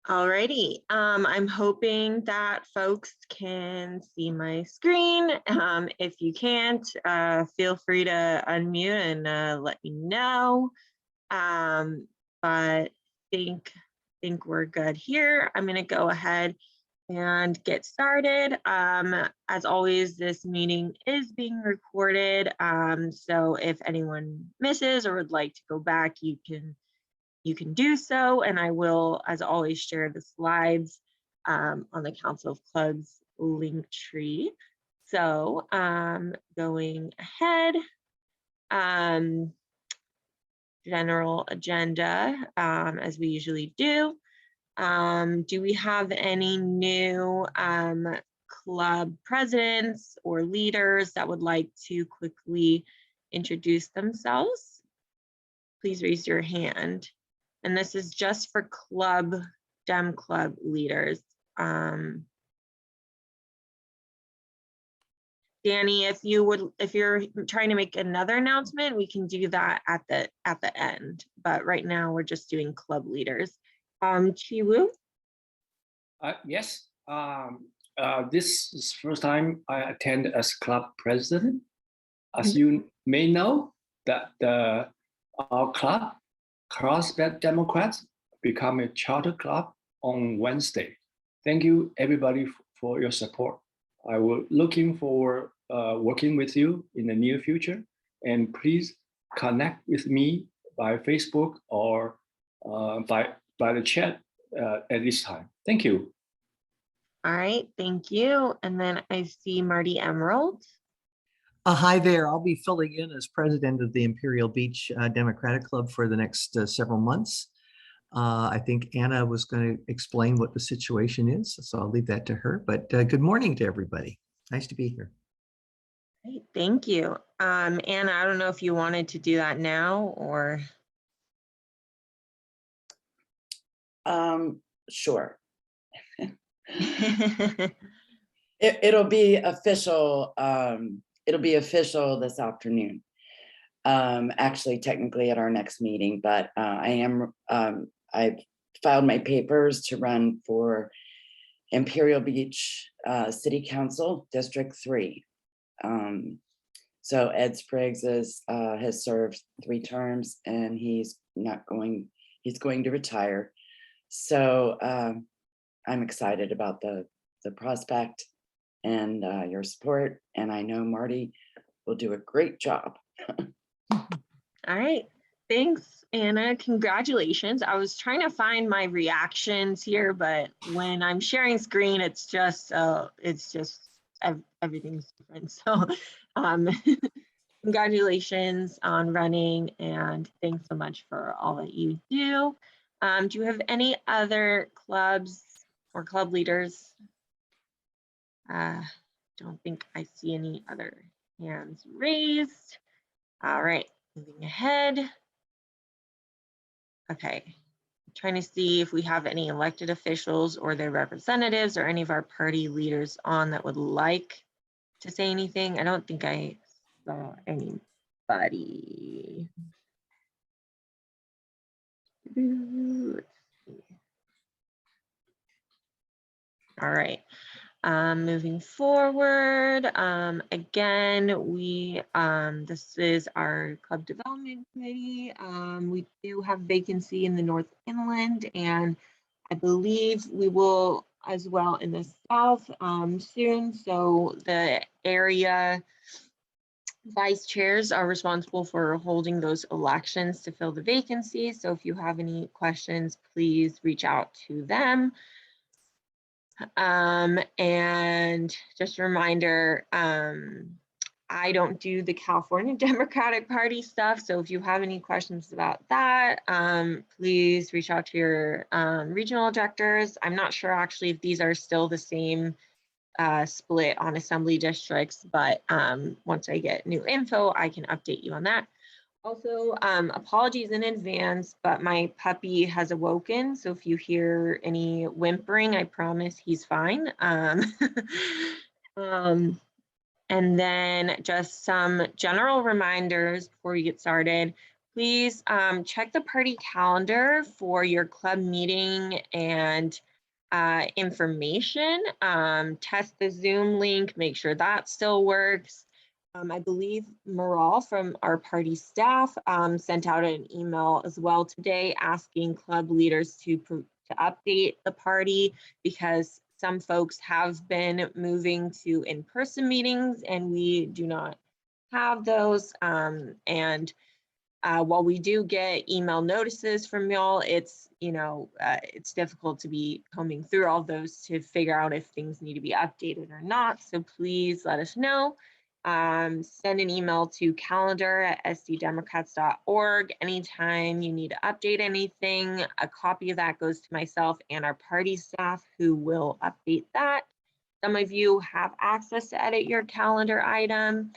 Alrighty, I'm hoping that folks can see my screen. If you can't, feel free to unmute and let me know. But think we're good here. I'm gonna go ahead and get started. As always, this meeting is being recorded. So if anyone misses or would like to go back, you can do so, and I will, as always, share the slides on the Council of Clubs link tree. So going ahead, general agenda, as we usually do. Do we have any new club presidents or leaders that would like to quickly introduce themselves? Please raise your hand. And this is just for Dem Club leaders. Danny, if you're trying to make another announcement, we can do that at the end. But right now we're just doing club leaders. Chiwoo? Yes. This is the first time I attend as club president. As you may know, that our club, Carlsbad Democrats, become a charter club on Wednesday. Thank you, everybody, for your support. I will looking forward working with you in the near future, and please connect with me by Facebook or by the chat at this time. Thank you. All right, thank you. And then I see Marty Emerald. Hi there. I'll be filling in as president of the Imperial Beach Democratic Club for the next several months. I think Anna was going to explain what the situation is, so I'll leave that to her. But good morning to everybody. Nice to be here. Great, thank you. Anna, I don't know if you wanted to do that now or. Sure. It'll be official. It'll be official this afternoon. Actually, technically at our next meeting, but I've filed my papers to run for Imperial Beach City Council District 3. So Ed Spriggs has served 3 terms, and he's going to retire. So I'm excited about the prospect and your support, and I know Marty will do a great job. All right, thanks, Anna. Congratulations. I was trying to find my reactions here, but when I'm sharing screen, it's just everything's different. So congratulations on running, and thanks so much for all that you do. Do you have any other clubs or club leaders? Don't think I see any other hands raised. All right, moving ahead. Okay, I'm trying to see if we have any elected officials or their representatives or any of our party leaders on that would like to say anything. I don't think I saw anybody. Let's see. All right. Moving forward, again, this is our club development committee. We do have vacancy in the North Inland, and I believe we will as well in the South soon. So the area vice chairs are responsible for holding those elections to fill the vacancies. So if you have any questions, please reach out to them. And just a reminder, I don't do the California Democratic Party stuff. So if you have any questions about that, please reach out to your regional directors. I'm not sure actually if these are still the same split on assembly districts, but once I get new info, I can update you on that. Also, apologies in advance, but my puppy has awoken. So if you hear any whimpering, I promise he's fine. And then just some general reminders before we get started. please check the party calendar for your club meeting and information. Test the Zoom link, make sure that still works. I believe Maral from our party staff sent out an email as well today asking club leaders to update the party, because some folks have been moving to in-person meetings and we do not have those. While we do get email notices from y'all, it's, it's difficult to be combing through all those to figure out if things need to be updated or not. So please let us know. Send an email to calendar@sddemocrats.org anytime you need to update anything. A copy of that goes to myself and our party staff, who will update that. Some of you have access to edit your calendar item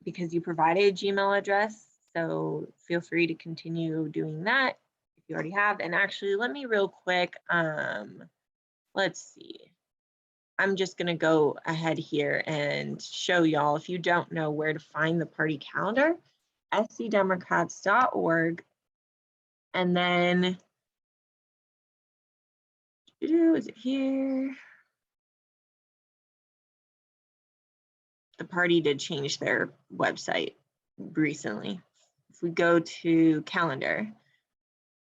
because you provided a Gmail address. So feel free to continue doing that if you already have. And actually, let me real quick, let's see. I'm just going to go ahead here and show y'all, if you don't know where to find the party calendar, sddemocrats.org. And then, is it here? The party did change their website recently. If we go to calendar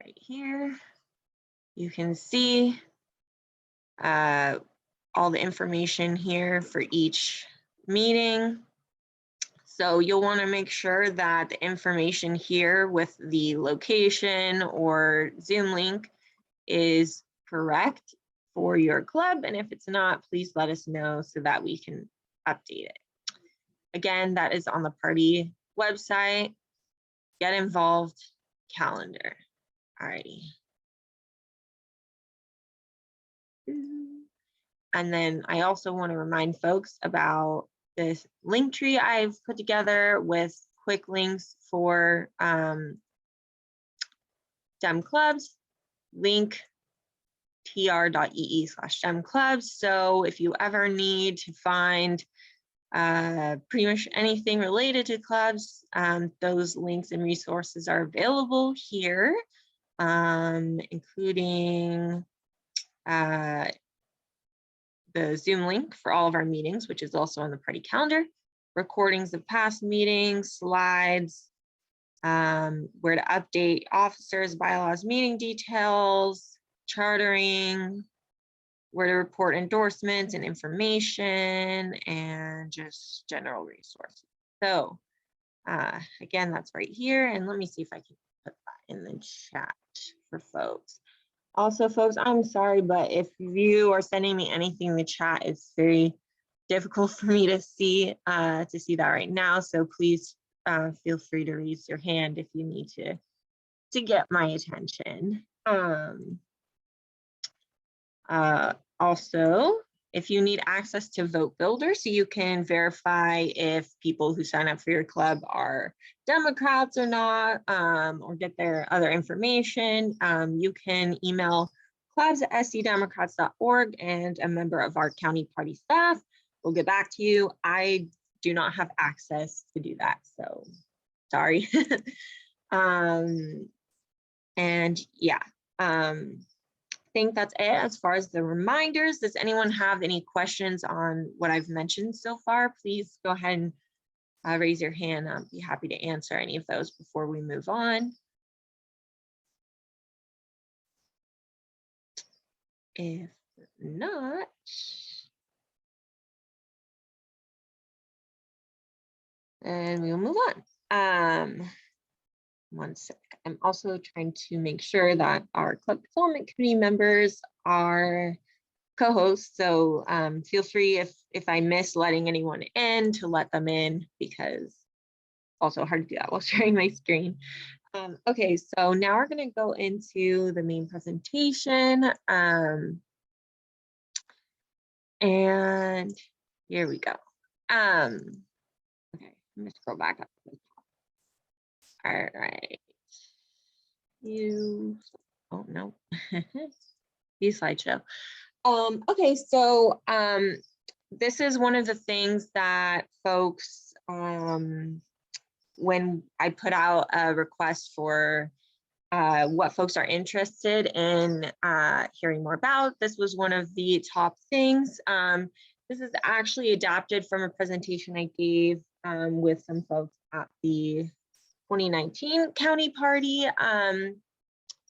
right here, you can see all the information here for each meeting. So you'll want to make sure that the information here with the location or Zoom link is correct for your club. And if it's not, please let us know so that we can update it. Again, that is on the party website. Get involved calendar. Alrighty. And then I also want to remind folks about this link tree I've put together with quick links for STEM clubs, link tr.ee/STEM clubs. So if you ever need to find pretty much anything related to clubs, those links and resources are available here, including the Zoom link for all of our meetings, which is also on the party calendar, recordings of past meetings, slides, where to update officers, bylaws, meeting details, chartering, where to report endorsements and information, and just general resources. So again, that's right here. And let me see if I can put that in the chat for folks. Also, folks, I'm sorry, but if you are sending me anything in the chat, it's very difficult for me to see that right now. So please feel free to raise your hand if you need to get my attention. Also, if you need access to Vote Builder, so you can verify if people who sign up for your club are Democrats or not, or get their other information, you can email clubs@sddemocrats.org, and a member of our county party staff will get back to you. I do not have access to do that, so sorry. And yeah. I think that's it as far as the reminders. Does anyone have any questions on what I've mentioned so far? Please go ahead and raise your hand. I'll be happy to answer any of those before we move on. If not, then we'll move on. One sec. I'm also trying to make sure that our club development committee members are co-hosts. So feel free if I miss letting anyone in to let them in, because it's also hard to do that while sharing my screen. Okay, so now we're going to go into the main presentation. And here we go. Okay, I'm going to scroll back up to the top. All right. Oh no, view slideshow. Okay, so this is one of the things that folks when I put out a request for what folks are interested in hearing more about, this was one of the top things. This is actually adapted from a presentation I gave with some folks at the 2019 county party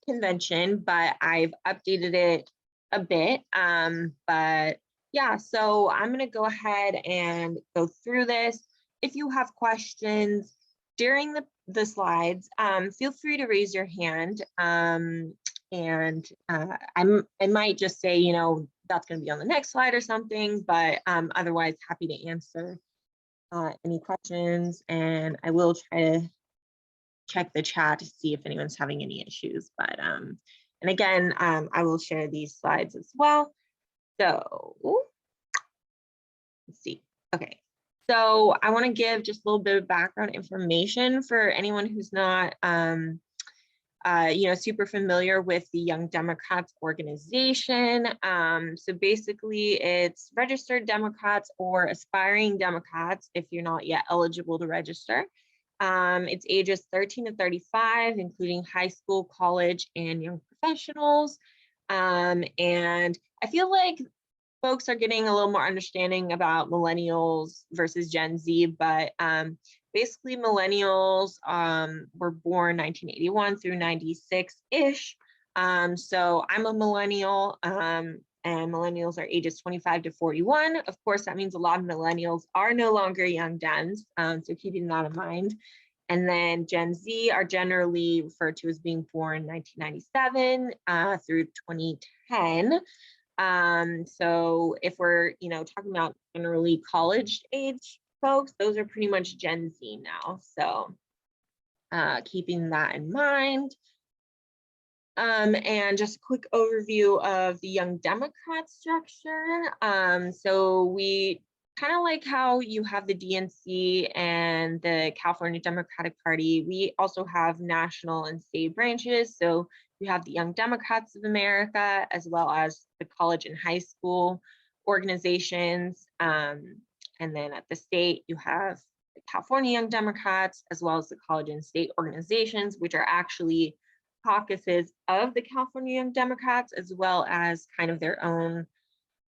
convention, but I've updated it a bit. But yeah, so I'm going to go ahead and go through this. If you have questions during the slides, feel free to raise your hand. And I might just say, you know, that's going to be on the next slide or something, but otherwise happy to answer any questions. And I will try to check the chat to see if anyone's having any issues. But and again, I will share these slides as well. So let's see. Okay. So I want to give just a little bit of background information for anyone who's not you know, super familiar with the Young Democrats organization. So basically it's registered Democrats or aspiring Democrats if you're not yet eligible to register. It's ages 13 to 35, including high school, college, and young professionals. And I feel like folks are getting a little more understanding about millennials versus Gen Z, but basically millennials were born 1981 through 96-ish. So I'm a millennial, and millennials are ages 25 to 41. Of course, that means a lot of millennials are no longer young Dems, so keeping that in mind. And then Gen Z are generally referred to as being born 1997 through 2010. So if we're, you know, talking about generally college age folks, those are pretty much Gen Z now. So keeping that in mind. And just a quick overview of the Young Democrat structure. So we kind of like how you have the DNC and the California Democratic Party. We also have national and state branches. So you have the Young Democrats of America, as well as the college and high school organizations. And then at the state, you have the California Young Democrats, as well as the college and state organizations, which are actually caucuses of the California Young Democrats, as well as kind of their own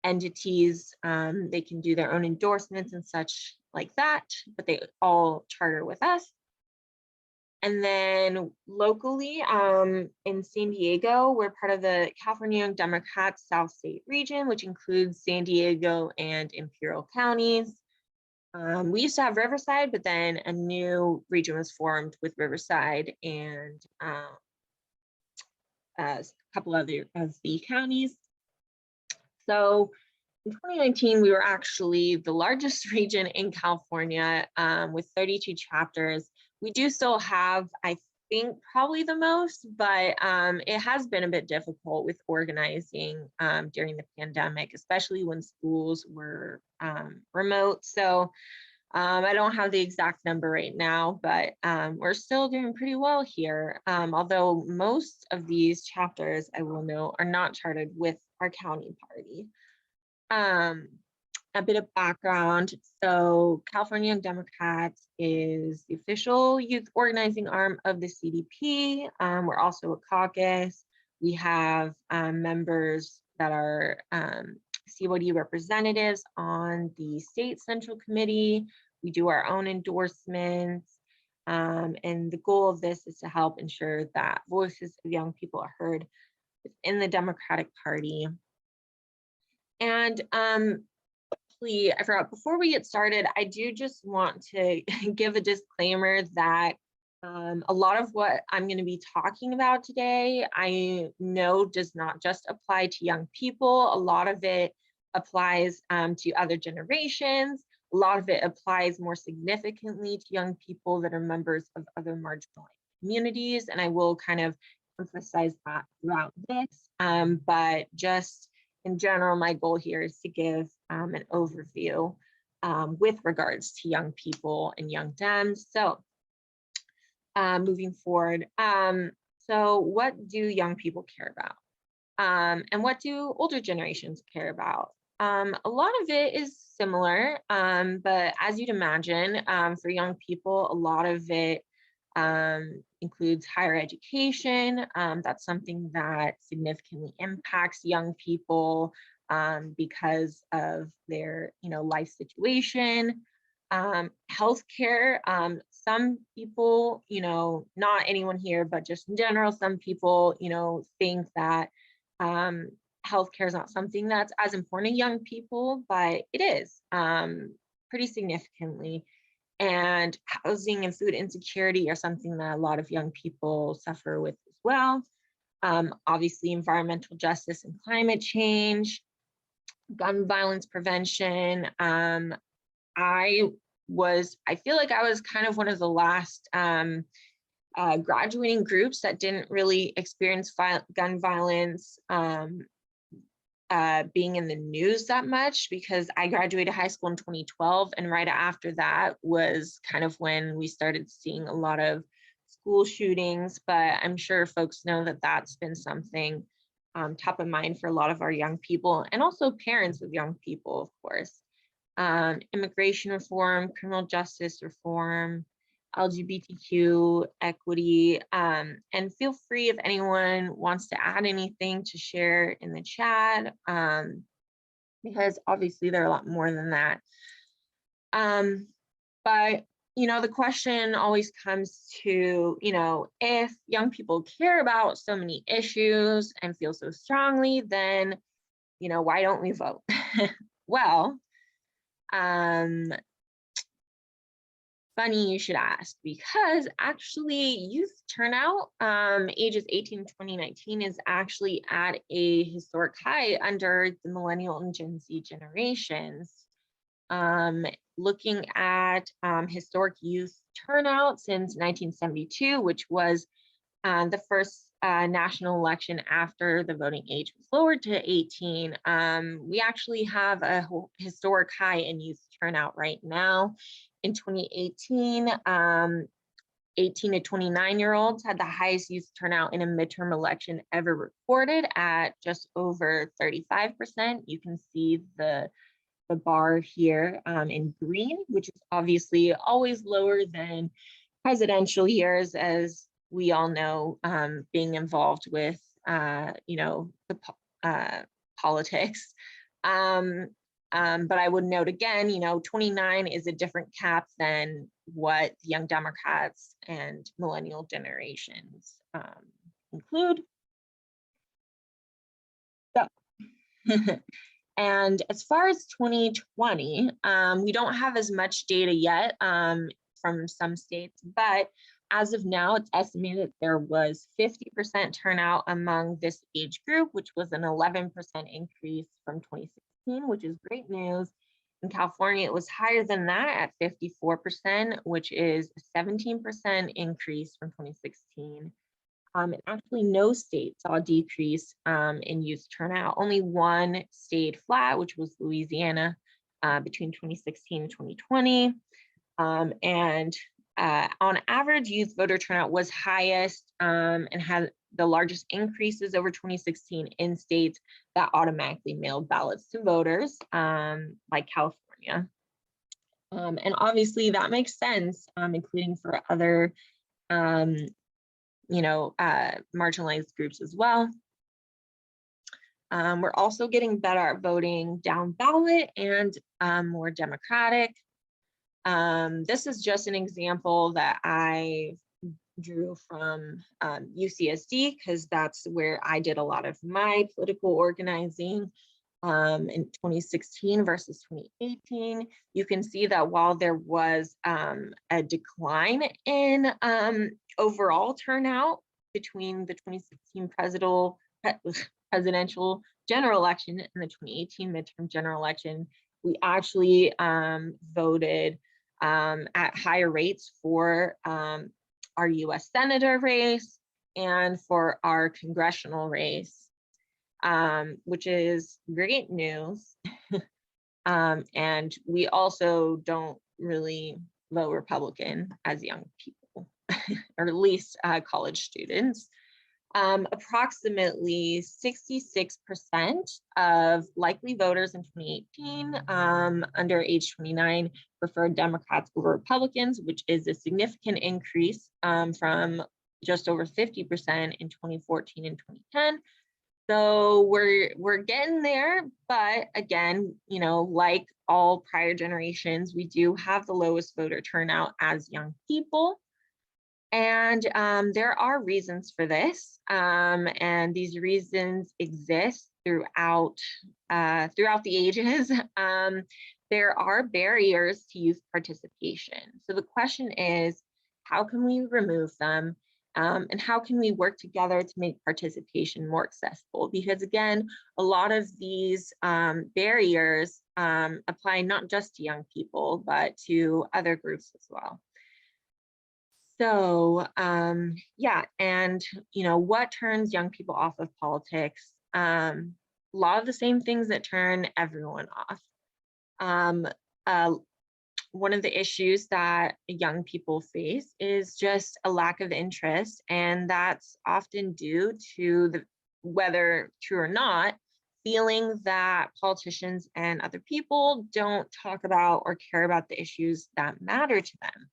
entities. They can do their own endorsements and such like that, but they all charter with us. And then locally in San Diego, we're part of the California Young Democrats South State region, which includes San Diego and Imperial counties. We used to have Riverside, but then a new region was formed with Riverside and a couple other of the counties. So in 2019, we were actually the largest region in California with 32 chapters. We do still have, I think, probably the most, but it has been a bit difficult with organizing during the pandemic, especially when schools were remote. So I don't have the exact number right now, but we're still doing pretty well here. Although most of these chapters, I will know, are not chartered with our county party. A bit of background. So California Young Democrats is the official youth organizing arm of the CDP. We're also a caucus. We have members that are CYD representatives on the state central committee. We do our own endorsements. And the goal of this is to help ensure that voices of young people are heard within the Democratic Party. And I forgot, before we get started, I do just want to give a disclaimer that a lot of what I'm going to be talking about today, I know does not just apply to young people. A lot of it applies to other generations. A lot of it applies more significantly to young people that are members of other marginalized communities. And I will kind of emphasize that throughout this. But just in general, my goal here is to give an overview with regards to young people and young Dems. So moving forward, so what do young people care about? And what do older generations care about? A lot of it is similar, but as you'd imagine, for young people, a lot of it includes higher education. That's something that significantly impacts young people because of their, life situation. Healthcare. Some people, not anyone here, but just in general, some people, think that healthcare is not something that's as important to young people, but it is pretty significantly. And housing and food insecurity are something that a lot of young people suffer with as well. Obviously, environmental justice and climate change, gun violence prevention. I feel like I was kind of one of the last graduating groups that didn't really experience gun violence being in the news that much, because I graduated high school in 2012, and right after that was kind of when we started seeing a lot of school shootings. But I'm sure folks know that that's been something top of mind for a lot of our young people, and also parents of young people, of course. Immigration reform, criminal justice reform, LGBTQ equity, and feel free if anyone wants to add anything to share in the chat, because obviously there are a lot more than that. But the question always comes to, if young people care about so many issues and feel so strongly, then, why don't we vote? Well, funny you should ask, because actually youth turnout, ages 18 to 2019, is actually at a historic high under the millennial and Gen Z generations. Looking at historic youth turnout since 1972, which was the first national election after the voting age was lowered to 18, we actually have a historic high in youth turnout right now. In 2018, 18 to 29-year-olds had the highest youth turnout in a midterm election ever recorded at just over 35%. You can see the bar here in green, which is obviously always lower than presidential years, as we all know, being involved with, the politics. But I would note again, 29 is a different cap than what Young Democrats and millennial generations include. So, and as far as 2020, we don't have as much data yet from some states, but as of now, it's estimated there was 50% turnout among this age group, which was an 11% increase from 2016, which is great news. In California, it was higher than that at 54%, which is a 17% increase from 2016. And actually, no state saw a decrease in youth turnout. Only one stayed flat, which was Louisiana, between 2016 and 2020. On average, youth voter turnout was highest and had the largest increases over 2016 in states that automatically mailed ballots to voters, like California. And obviously that makes sense, including for other, marginalized groups as well. We're also getting better at voting down ballot and more democratic. This is just an example that I drew from UCSD, because that's where I did a lot of my political organizing in 2016 versus 2018. You can see that while there was a decline in overall turnout between the 2016 presidential general election and the 2018 midterm general election, we actually voted at higher rates for our US Senator race and for our congressional race, which is great news. And we also don't really vote Republican as young people, or at least college students. Approximately 66% of likely voters in 2018 under age 29 preferred Democrats over Republicans, which is a significant increase from just over 50% in 2014 and 2010. So we're getting there, but again, you know, like all prior generations, we do have the lowest voter turnout as young people. And there are reasons for this, and these reasons exist throughout the ages. There are barriers to youth participation. So the question is, how can we remove them? And how can we work together to make participation more accessible? Because again, a lot of these barriers apply not just to young people, but to other groups as well. So yeah, and you know, what turns young people off of politics? A lot of the same things that turn everyone off. One of the issues that young people face is just a lack of interest, and that's often due to the, whether true or not, feeling that politicians and other people don't talk about or care about the issues that matter to them.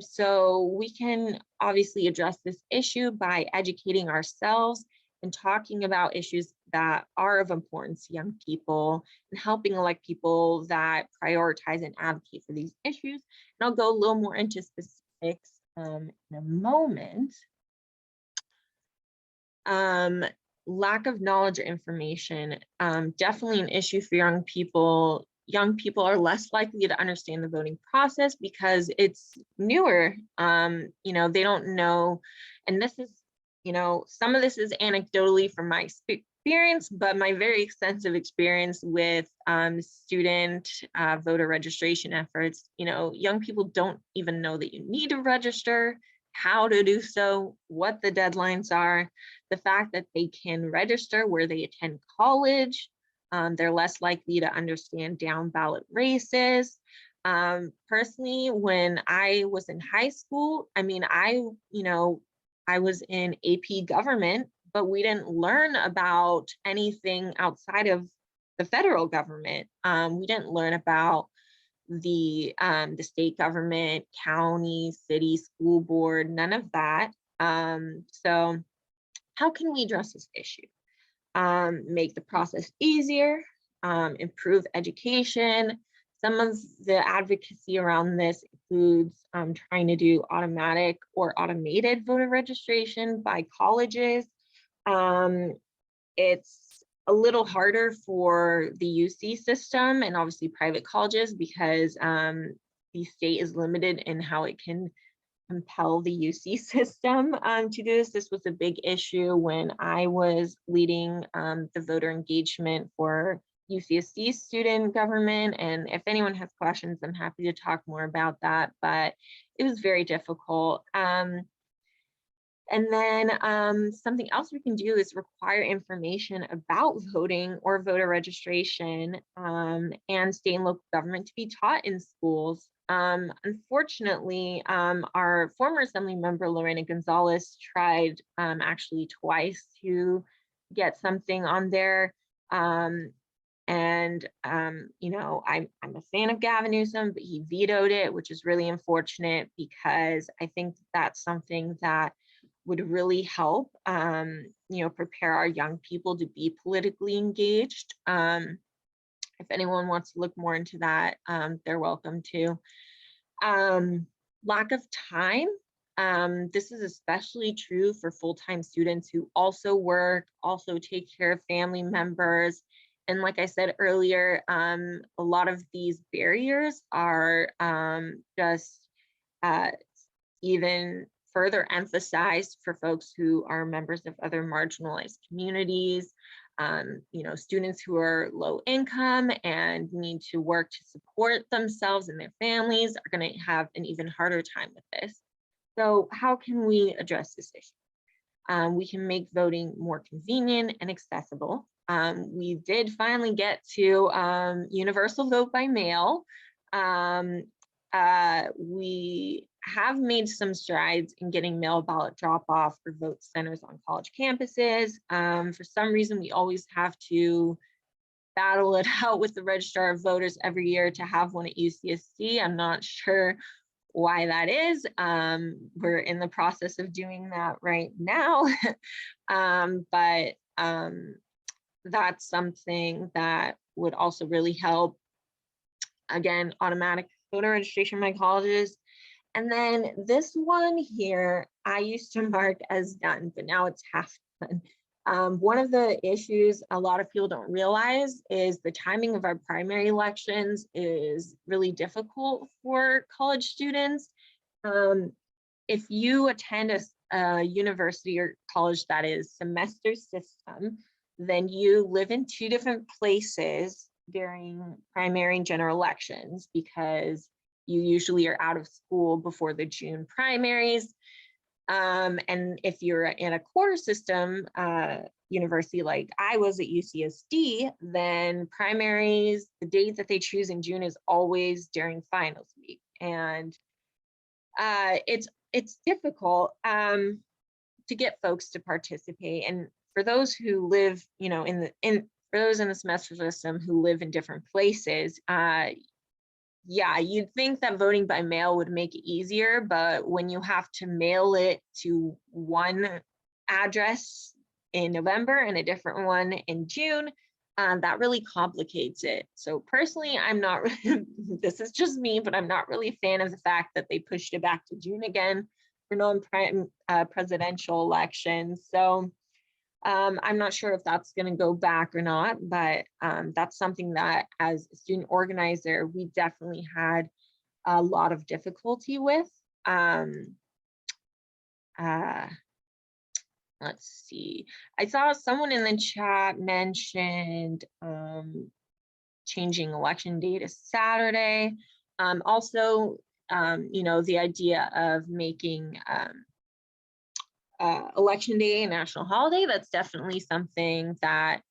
So we can obviously address this issue by educating ourselves and talking about issues that are of importance to young people and helping elect people that prioritize and advocate for these issues. And I'll go a little more into specifics in a moment. Lack of knowledge or information, definitely an issue for young people. Young people are less likely to understand the voting process because it's newer. You know, they don't know, and this is, you know, some of this is anecdotally from my experience, but my very extensive experience with student voter registration efforts. You know, young people don't even know that you need to register, how to do so, what the deadlines are, the fact that they can register where they attend college. They're less likely to understand down ballot races. Personally, when I was in high school, I mean, I was in AP government, but we didn't learn about anything outside of the federal government. We didn't learn about the state government, county, city, school board, none of that. So how can we address this issue? Make the process easier, improve education. Some of the advocacy around this includes trying to do automatic or automated voter registration by colleges. It's a little harder for the UC system and obviously private colleges because the state is limited in how it can compel the UC system to do this. This was a big issue when I was leading the voter engagement for UCSD student government. And if anyone has questions, I'm happy to talk more about that, but it was very difficult. And then something else we can do is require information about voting or voter registration and state and local government to be taught in schools. Unfortunately, our former assembly member, Lorena Gonzalez, tried actually twice to get something on there. You know, I'm a fan of Gavin Newsom, but he vetoed it, which is really unfortunate because I think that's something that would really help, you know, prepare our young people to be politically engaged. If anyone wants to look more into that, they're welcome to. Lack of time. This is especially true for full-time students who also work, also take care of family members. And like I said earlier, a lot of these barriers are just even further emphasized for folks who are members of other marginalized communities, you know, students who are low income and need to work to support themselves and their families are going to have an even harder time with this. So how can we address this issue? We can make voting more convenient and accessible. We did finally get to universal vote by mail. we have made some strides in getting mail ballot drop off for vote centers on college campuses. For some reason, we always have to battle it out with the registrar of voters every year to have one at UCSD. I'm not sure why that is. We're in the process of doing that right now. But that's something that would also really help. Again, automatic voter registration by colleges. And then this one here, I used to mark as done, but now it's half done. One of the issues a lot of people don't realize is the timing of our primary elections is really difficult for college students. If you attend a university or college that is semester system, then you live in 2 different places during primary and general elections, because you usually are out of school before the June primaries. And if you're in a quarter system university like I was at UCSD, then primaries, the date that they choose in June is always during finals week. And it's difficult to get folks to participate. And for those who live, you know, for those in the semester system who live in different places, yeah, you'd think that voting by mail would make it easier, but when you have to mail it to one address in November and a different one in June, that really complicates it. So personally, I'm not, this is just me, but I'm not really a fan of the fact that they pushed it back to June again for non-presidential elections. So I'm not sure if that's going to go back or not, but that's something that as a student organizer, we definitely had a lot of difficulty with. Let's see. I saw someone in the chat mentioned changing election day to Saturday. Also, you know, the idea of making election day a national holiday, that's definitely something that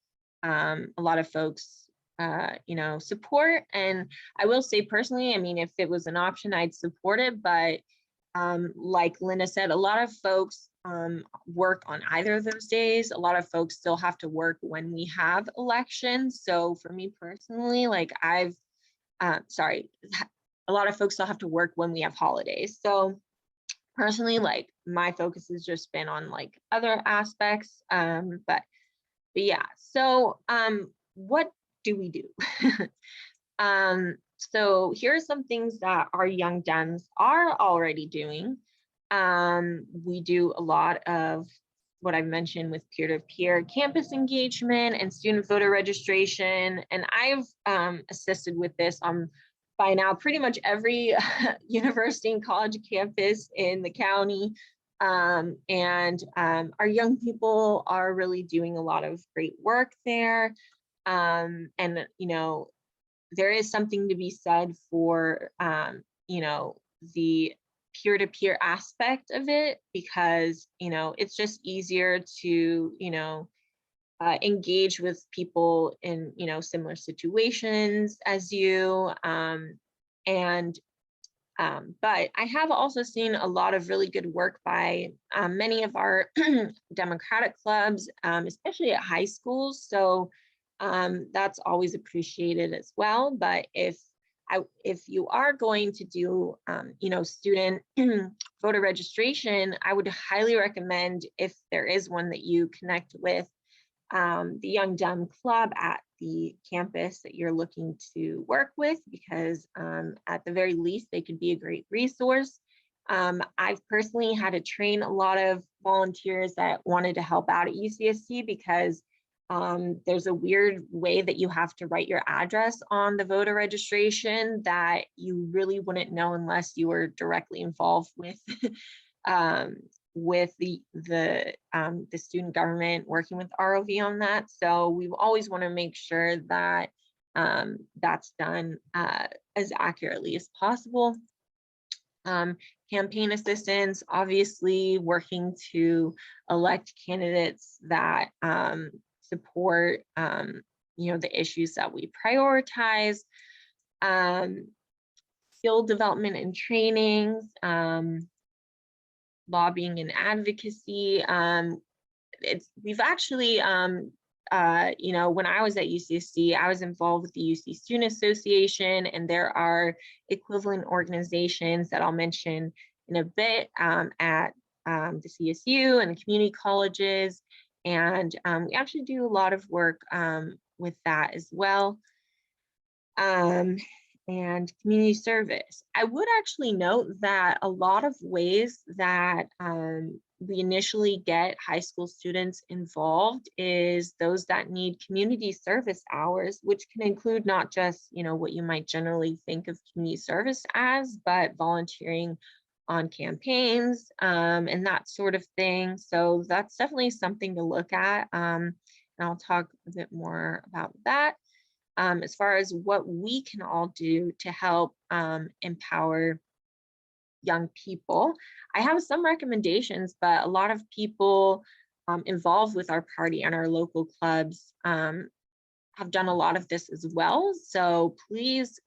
a lot of folks you know, support. And I will say personally, I mean, if it was an option, I'd support it, but like Linda said, a lot of folks work on either of those days. A lot of folks still have to work when we have elections. So for me personally, like a lot of folks still have to work when we have holidays. So personally, like my focus has just been on like other aspects, but yeah. So what do we do? So here are some things that our young Dems are already doing. We do a lot of what I've mentioned with peer-to-peer campus engagement and student voter registration, and I've assisted with this on by now pretty much every university and college campus in the county. And our young people are really doing a lot of great work there. And, you know, there is something to be said for, you know, the peer-to-peer aspect of it, because, you know, it's just easier to, you know, engage with people in, you know, similar situations as you. But I have also seen a lot of really good work by many of our Democratic clubs, especially at high schools. So that's always appreciated as well. But if you are going to do, you know, student voter registration, I would highly recommend, if there is one, that you connect with the Young Dem Club at the campus that you're looking to work with, because at the very least, they could be a great resource. I've personally had to train a lot of volunteers that wanted to help out at UCSD, because there's a weird way that you have to write your address on the voter registration that you really wouldn't know unless you were directly involved with the student government working with ROV on that. So we always want to make sure that that's done as accurately as possible. Campaign assistance, obviously working to elect candidates that support you know, the issues that we prioritize. skill development and trainings, lobbying and advocacy. We've actually, you know, when I was at UCSD, I was involved with the UC Student Association, and there are equivalent organizations that I'll mention in a bit at the CSU and community colleges. And we actually do a lot of work with that as well. And community service. I would actually note that a lot of ways that we initially get high school students involved is those that need community service hours, which can include not just, you know, what you might generally think of community service as, but volunteering on campaigns and that sort of thing. So that's definitely something to look at. And I'll talk a bit more about that. As far as what we can all do to help empower young people. I have some recommendations, but a lot of people involved with our party and our local clubs have done a lot of this as well. So please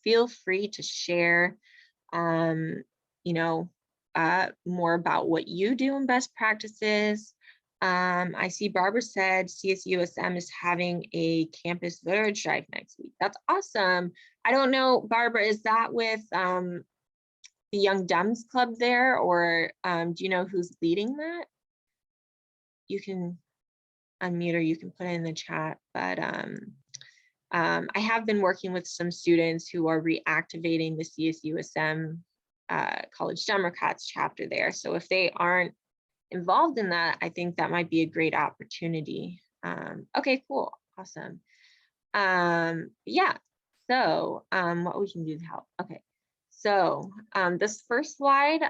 feel free to share, you know, more about what you do in best practices. I see Barbara said CSUSM is having a campus village drive next week. That's awesome. I don't know, Barbara, is that with the Young Dems Club there, or do you know who's leading that? You can unmute, or you can put it in the chat, but I have been working with some students who are reactivating the CSUSM College Democrats chapter there. So if they aren't involved in that, I think that might be a great opportunity. Okay, cool, awesome. Yeah, so what we can do to help. Okay, so this first slide,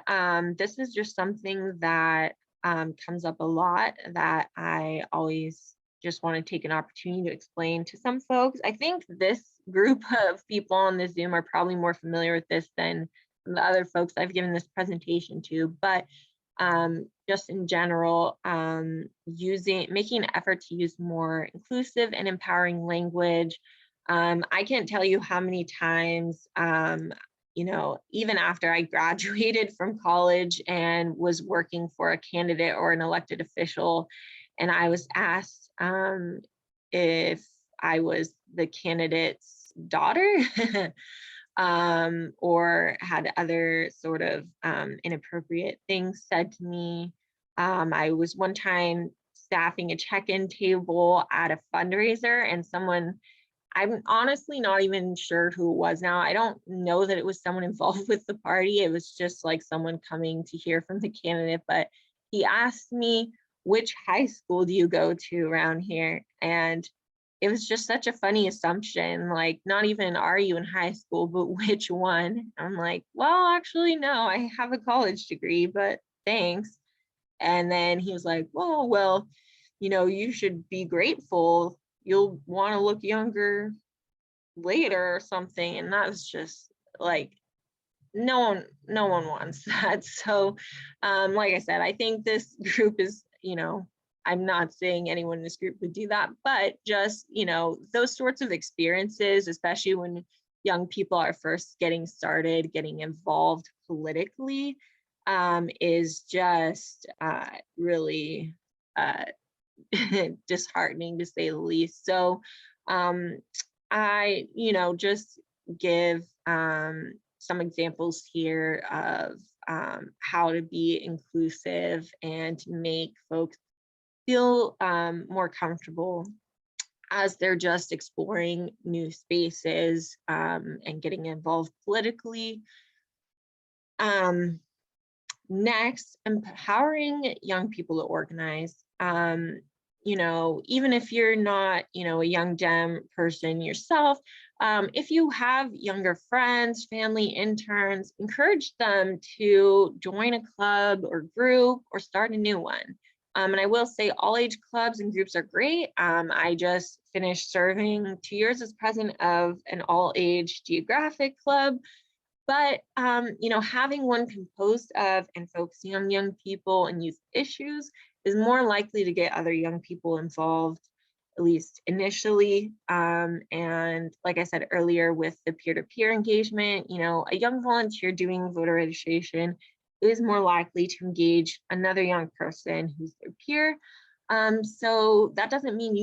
this is just something that comes up a lot that I always just want to take an opportunity to explain to some folks. I think this group of people on the Zoom are probably more familiar with this than the other folks I've given this presentation to, but just in general, making an effort to use more inclusive and empowering language. I can't tell you how many times, you know, even after I graduated from college and was working for a candidate or an elected official, and I was asked if I was the candidate's daughter, or had other sort of inappropriate things said to me. I was one time staffing a check-in table at a fundraiser, and someone, I'm honestly not even sure who it was now. I don't know that it was someone involved with the party. It was just like someone coming to hear from the candidate, but he asked me, which high school do you go to around here? And it was just such a funny assumption, like, not even are you in high school, but which one? I'm like, well, actually, no, I have a college degree, but thanks. And then he was like, well, you know, you should be grateful. You'll want to look younger later or something. And that was just like, no one wants that. So like I said, I think this group is, you know, I'm not saying anyone in this group would do that, but just, you know, those sorts of experiences, especially when young people are first getting started, getting involved politically, is just really disheartening, to say the least. So I, you know, just give some examples here of how to be inclusive and to make folks feel more comfortable as they're just exploring new spaces and getting involved politically. Next, empowering young people to organize. You know, even if you're not, you know, a young Dem person yourself, if you have younger friends, family, interns, encourage them to join a club or group or start a new one. And I will say all age clubs and groups are great. I just finished serving 2 years as president of an all age geographic club. But, you know, having one composed of and focusing on young people and youth issues is more likely to get other young people involved. at least initially. And like I said earlier, with the peer-to-peer engagement, a young volunteer doing voter registration is more likely to engage another young person who's their peer. So that doesn't mean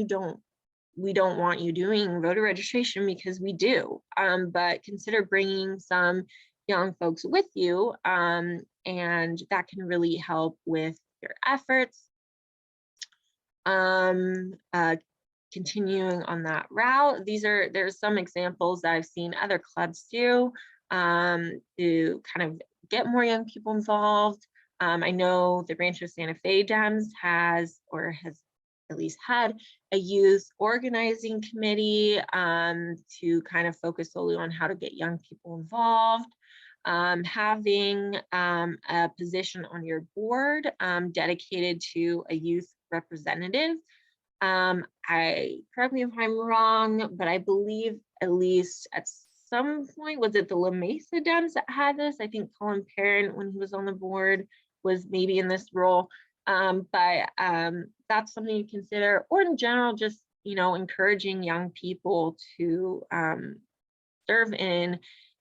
we don't want you doing voter registration, because we do, but consider bringing some young folks with you, and that can really help with your efforts. Continuing on that route, there's some examples that I've seen other clubs do to kind of get more young people involved. I know the Rancho Santa Fe Dems has at least had a youth organizing committee to kind of focus solely on how to get young people involved. Having a position on your board dedicated to a youth representative. Correct me if I'm wrong, but I believe at least at some point, was it the La Mesa Dems that had this? I think Colin Parent, when he was on the board, was maybe in this role. But that's something to consider, or in general, just, encouraging young people to serve in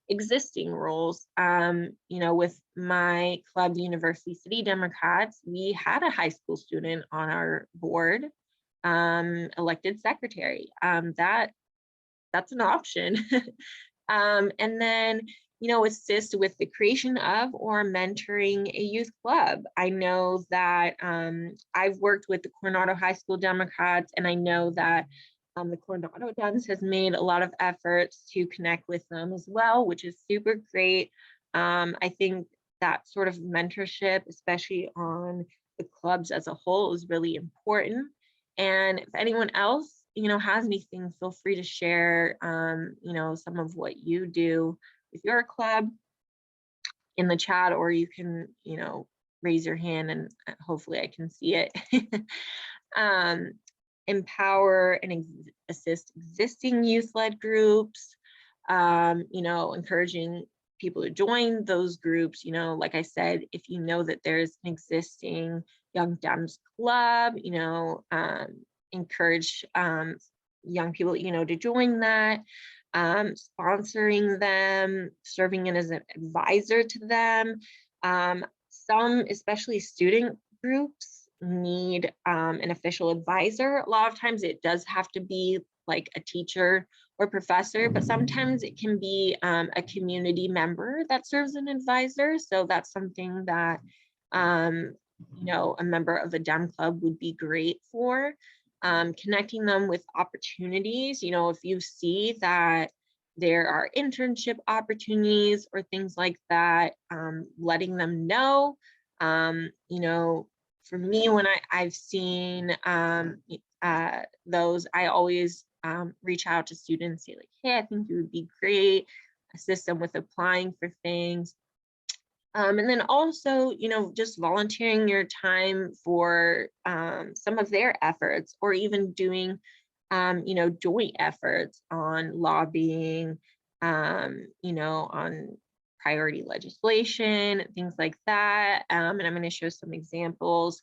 existing roles. With my club, the University City Democrats, we had a high school student on our board, elected secretary. That's an option. And then, assist with the creation of or mentoring a youth club. I know that I've worked with the Coronado High School Democrats, and I know that the Coronado Dems has made a lot of efforts to connect with them as well, which is super great. I think that sort of mentorship, especially on the clubs as a whole, is really important. And if anyone else, has anything, feel free to share, some of what you do with your club in the chat, or you can, raise your hand and hopefully I can see it. Empower and assist existing youth-led groups, encouraging people to join those groups. Like I said, if you know that there's an existing Young Dems club, encourage young people, to join that, sponsoring them, serving in as an advisor to them. Some, especially student groups, need an official advisor. A lot of times it does have to be like a teacher or professor, but sometimes it can be a community member that serves an advisor. So that's something that a member of a Dem club would be great for. Connecting them with opportunities. If you see that there are internship opportunities or things like that, letting them know. For me, when I've seen those, I always reach out to students, say like, hey, I think you would be great, assist them with applying for things. And then also, just volunteering your time for some of their efforts, or even doing, joint efforts on lobbying, on priority legislation, things like that. And I'm going to show some examples.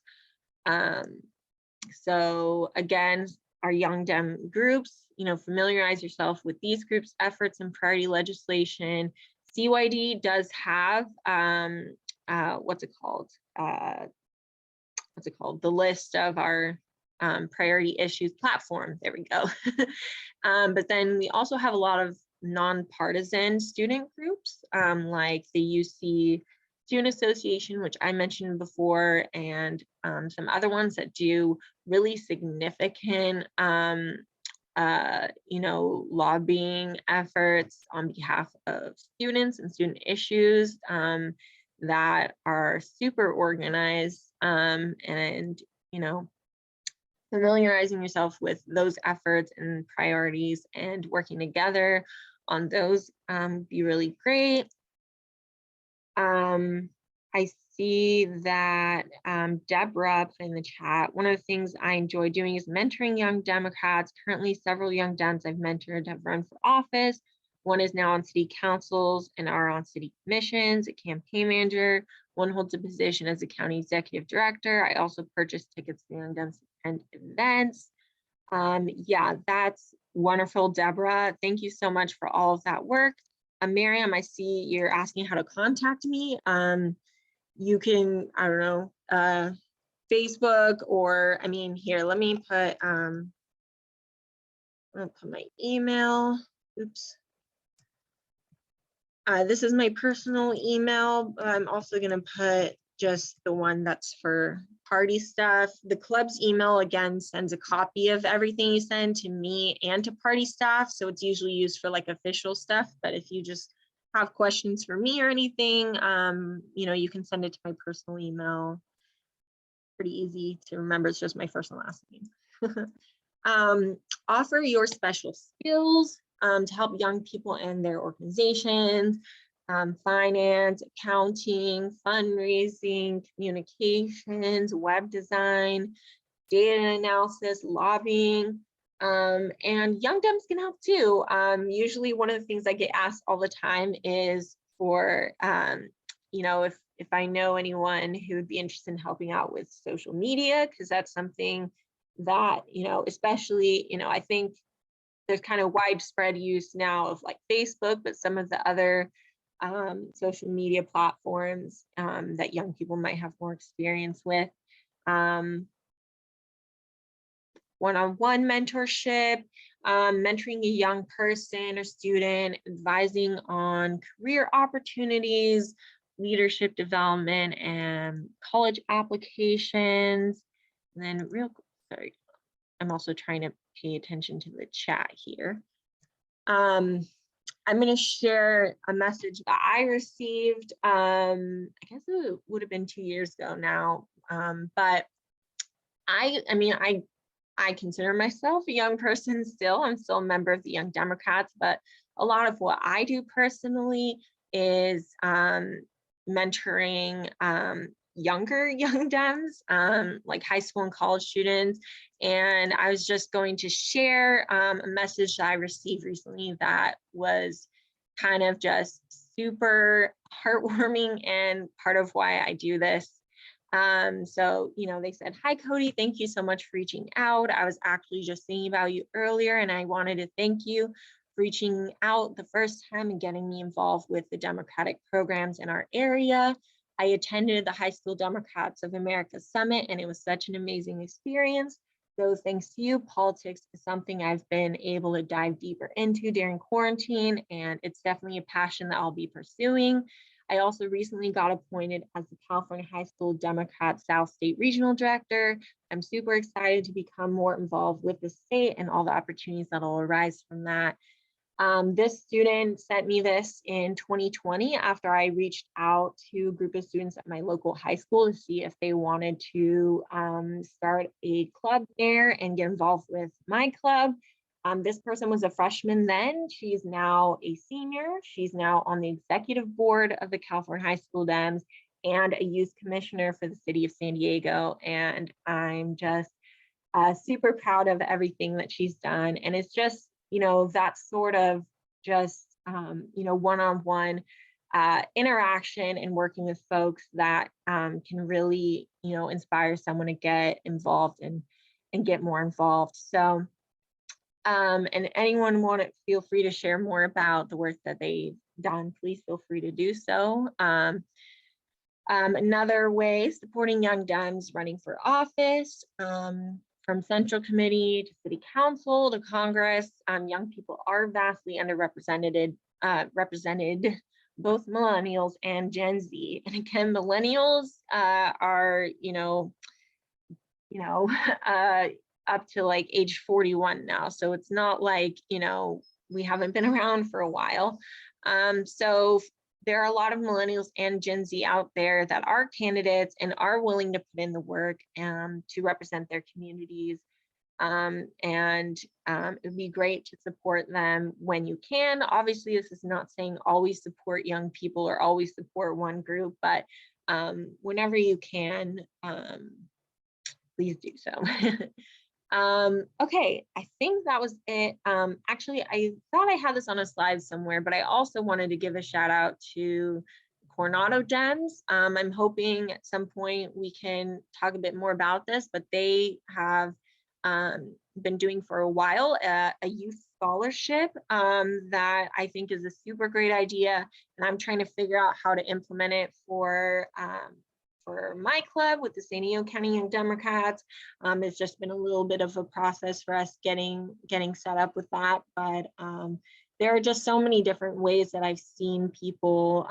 So again, our Young Dem groups, familiarize yourself with these groups' efforts and priority legislation. CYD does have what's it called? The list of our priority issues platform. There we go. But then we also have a lot of nonpartisan student groups, like the UC Student Association, which I mentioned before, and some other ones that do really significant lobbying efforts on behalf of students and student issues that are super organized, and familiarizing yourself with those efforts and priorities and working together on those be really great. I see that Deborah put in the chat, one of the things I enjoy doing is mentoring young Democrats. Currently, several young Dems I've mentored have run for office. One is now on city councils and are on city commissions, a campaign manager. One holds a position as a county executive director. I also purchased tickets to Young Dems and events. Yeah, that's wonderful, Deborah. Thank you so much for all of that work. Miriam, I see you're asking how to contact me. You can, I don't know, Facebook, or I mean, here, let me put, I'm gonna put my email. Oops. This is my personal email. I'm also gonna put just the one that's for party stuff. The club's email, again, sends a copy of everything you send to me and to party staff. So it's usually used for like official stuff. But if you just have questions for me or anything, you know, you can send it to my personal email. Pretty easy to remember. It's just my first and last name. Offer your special skills to help young people and their organizations, finance, accounting, fundraising, communications, web design, data analysis, lobbying, and young Dems can help too. Usually one of the things I get asked all the time is for, you know, if I know anyone who would be interested in helping out with social media, because that's something that, you know, especially, you know, I think there's kind of widespread use now of like Facebook, but some of the other social media platforms that young people might have more experience with. One-on-one mentorship, mentoring a young person or student, advising on career opportunities, leadership development, and college applications. And then sorry, I'm also trying to pay attention to the chat here. I'm going to share a message that I received. I guess it would have been 2 years ago now, but I mean, I consider myself a young person still. I'm still a member of the Young Democrats, but a lot of what I do personally is mentoring younger young Dems, like high school and college students. And I was just going to share a message that I received recently that was kind of just super heartwarming and part of why I do this. So, you know, they said, "Hi, Cody, thank you so much for reaching out. I was actually just thinking about you earlier, and I wanted to thank you for reaching out the first time and getting me involved with the Democratic programs in our area. I attended the High School Democrats of America Summit, and it was such an amazing experience. So thanks to you, politics is something I've been able to dive deeper into during quarantine, and it's definitely a passion that I'll be pursuing. I also recently got appointed as the California High School Democrat South State Regional Director. I'm super excited to become more involved with the state and all the opportunities that'll arise from that." This student sent me this in 2020 after I reached out to a group of students at my local high school to see if they wanted to start a club there and get involved with my club. This person was a freshman then. She's now a senior. She's now on the executive board of the California High School Dems and a youth commissioner for the city of San Diego. And I'm just super proud of everything that she's done. And it's just, you know, that sort of just, you know, one-on-one interaction and working with folks that can really, you know, inspire someone to get involved and get more involved. So, and anyone want to feel free to share more about the work that they've done, please feel free to do so. Another way, supporting young Dems running for office, from Central Committee to City Council to Congress, young people are vastly underrepresented, represented, both millennials and Gen Z. And again, millennials are, up to like age 41 now. So it's not like, you know, we haven't been around for a while. So there are a lot of millennials and Gen Z out there that are candidates and are willing to put in the work to represent their communities. It would be great to support them when you can. Obviously, this is not saying always support young people or always support one group, but whenever you can, please do so. Okay, I think that was it. Actually, I thought I had this on a slide somewhere, but I also wanted to give a shout out to Coronado Dems. I'm hoping at some point we can talk a bit more about this, but they have been doing for a while, a youth scholarship that I think is a super great idea, and I'm trying to figure out how to implement it for my club with the San Diego County Young Democrats. It's just been a little bit of a process for us getting set up with that, but there are just so many different ways that I've seen people,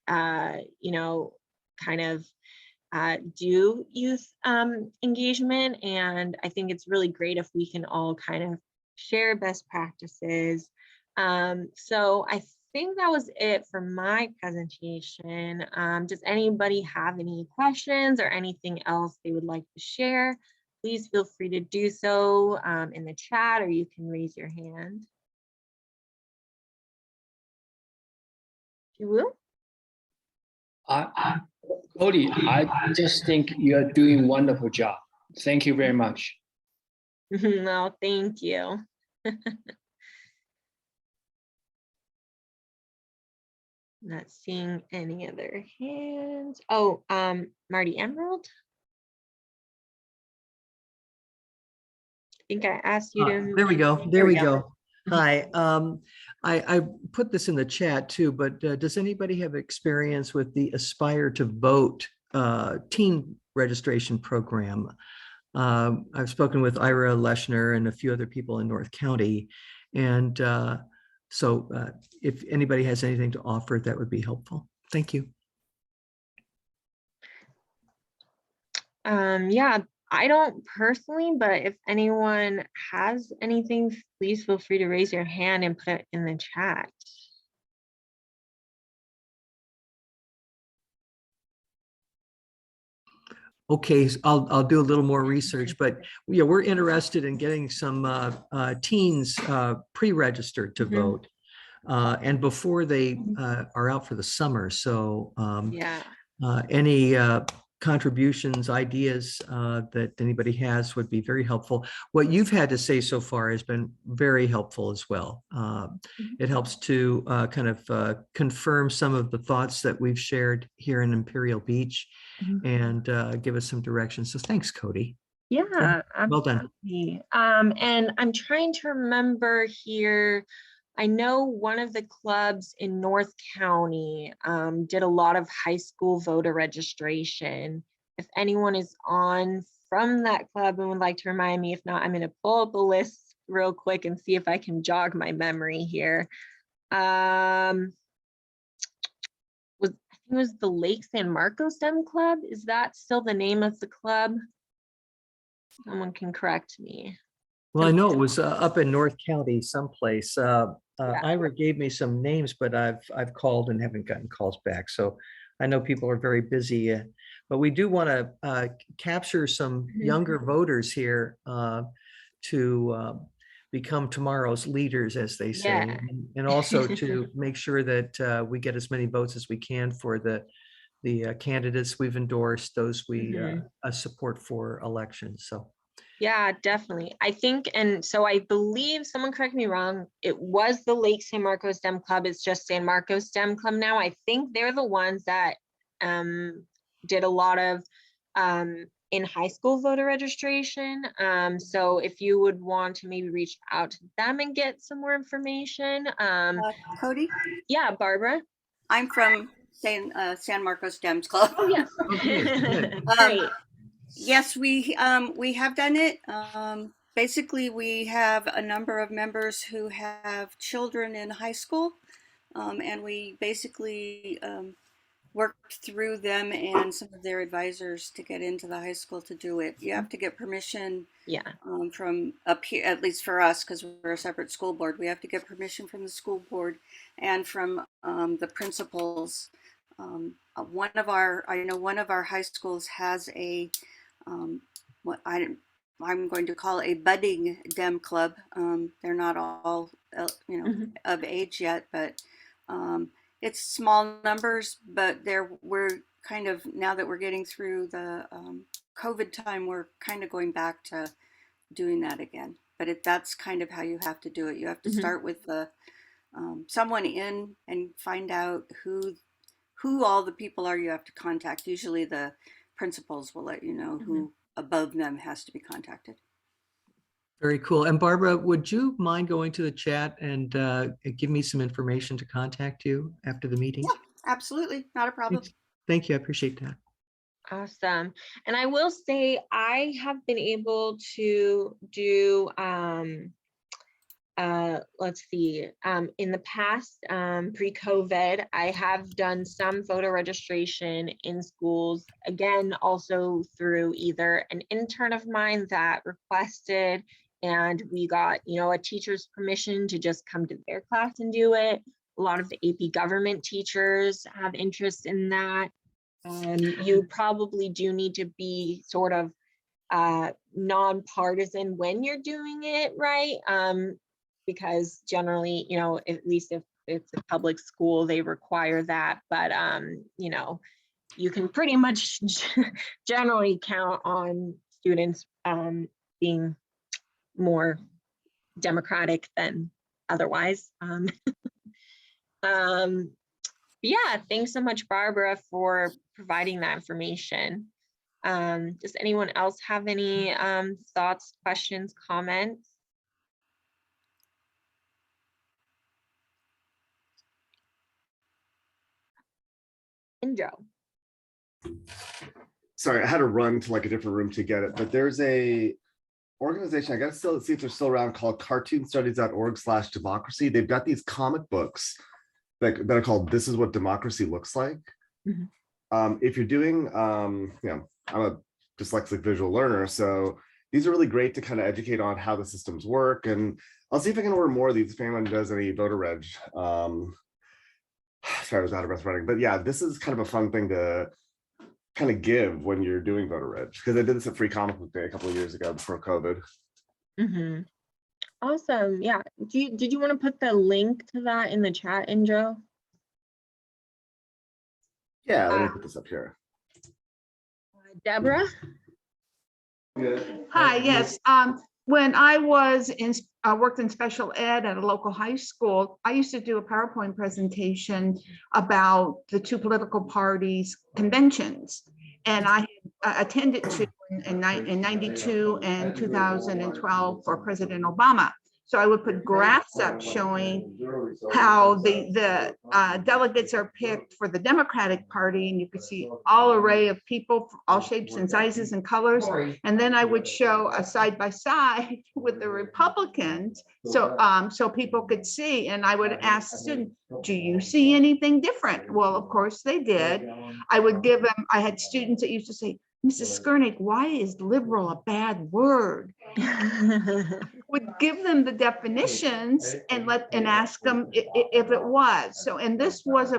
you know, kind of do youth engagement. And I think it's really great if we can all kind of share best practices. So I think that was it for my presentation. Does anybody have any questions or anything else they would like to share? Please feel free to do so in the chat, or you can raise your hand. If you will. Cody, I just think you're doing a wonderful job. Thank you very much. No, thank you. Not seeing any other hands. Oh, Marty Emerald. I think I asked you to. There we go. There we go. Hi. I put this in the chat too, but does anybody have experience with the Aspire to Vote teen registration program? I've spoken with Ira Leschner and a few other people in North County. And so if anybody has anything to offer, that would be helpful. Thank you. Yeah, I don't personally, but if anyone has anything, please feel free to raise your hand and put it in the chat. Okay, so I'll do a little more research, but yeah, we're interested in getting some teens pre-registered to vote, and before they are out for the summer. So Yeah. any contributions, ideas that anybody has would be very helpful. What you've had to say so far has been very helpful as well. It helps to kind of confirm some of the thoughts that we've shared here in Imperial Beach and give us some direction. So thanks, Cody. Yeah, Well done. absolutely. And I'm trying to remember here. I know one of the clubs in North County did a lot of high school voter registration. If anyone is on from that club and would like to remind me, if not, I'm going to pull up a list real quick and see if I can jog my memory here. I think it was the Lake San Marcos STEM Club. Is that still the name of the club? Someone can correct me. Well, I know it was up in North County someplace. Yeah. Ira gave me some names, but I've called and haven't gotten calls back. So I know people are very busy, but we do want to capture some younger voters here to become tomorrow's leaders, as they say, Yeah. and also to make sure that we get as many votes as we can for the candidates we've endorsed, those we support for elections. So. Yeah, definitely. I think, and so I believe, someone correct me wrong, it was the Lake San Marcos STEM Club. It's just San Marcos STEM Club now. I think they're the ones that did a lot of in high school voter registration. So if you would want to maybe reach out to them and get some more information. Cody? Yeah, Barbara. I'm from San Marcos Dems Club. Oh, yes. Great. Yes, we have done it. Basically, we have a number of members who have children in high school, and we basically worked through them and some of their advisors to get into the high school to do it. You have to get permission from up here, at least for us, because we're a separate school board. We have to get permission from the school board and from the principals. One of our high schools has a what I'm going to call a budding Dem club. They're not all of age yet, but it's small numbers. But we're kind of, now that we're getting through the COVID time, we're kind of going back to doing that again. But that's kind of how you have to do it. You have to start with the someone in and find out who all the people are you have to contact. Usually the principals will let you know who above them has to be contacted. Very cool. And Barbara, would you mind going to the chat and give me some information to contact you after the meeting? Yeah, absolutely. Not a problem. Thank you. I appreciate that. Awesome. And I will say I have been able to do let's see, in the past, pre-COVID, I have done some voter registration in schools, again, also through either an intern of mine that requested, and we got, a teacher's permission to just come to their class and do it. A lot of the AP government teachers have interest in that. You probably do need to be sort of nonpartisan when you're doing it, right? Because generally, at least if it's a public school, they require that. But you can pretty much generally count on students being more democratic than otherwise. Yeah, thanks so much, Barbara, for providing that information. Does anyone else have any thoughts, questions, comments? Indro. Sorry, I had to run to like a different room to get it, but there's a organization, I gotta still see if they're still around, called cartoonstudies.org/democracy. They've got these comic books that are called This Is What Democracy Looks Like. If you're doing, I'm a dyslexic visual learner, so these are really great to kind of educate on how the systems work. And I'll see if I can order more of these if anyone does any voter reg. Sorry, I was out of breath running, but yeah, this is kind of a fun thing to kind of give when you're doing voter reg, because I did this at Free Comic Book Day a couple of years ago before COVID. Awesome. Yeah. Did you want to put the link to that in the chat, Indro? Yeah, let me put this up here. Deborah? Hi, yes. When I was worked in special ed at a local high school, I used to do a PowerPoint presentation about the two political parties' conventions. And I attended two in 92 and 2012 for President Obama. So I would put graphs up showing how the delegates are picked for the Democratic Party, and you could see all array of people, all shapes and sizes and colors. And then I would show a side by side with the Republicans, so people could see. And I would ask the student, "Do you see anything different?" Well, of course they did. I would give them. I had students that used to say, "Mrs. Skurnick, why is liberal a bad word?" Would give them the definitions and ask them if it was. So, and this was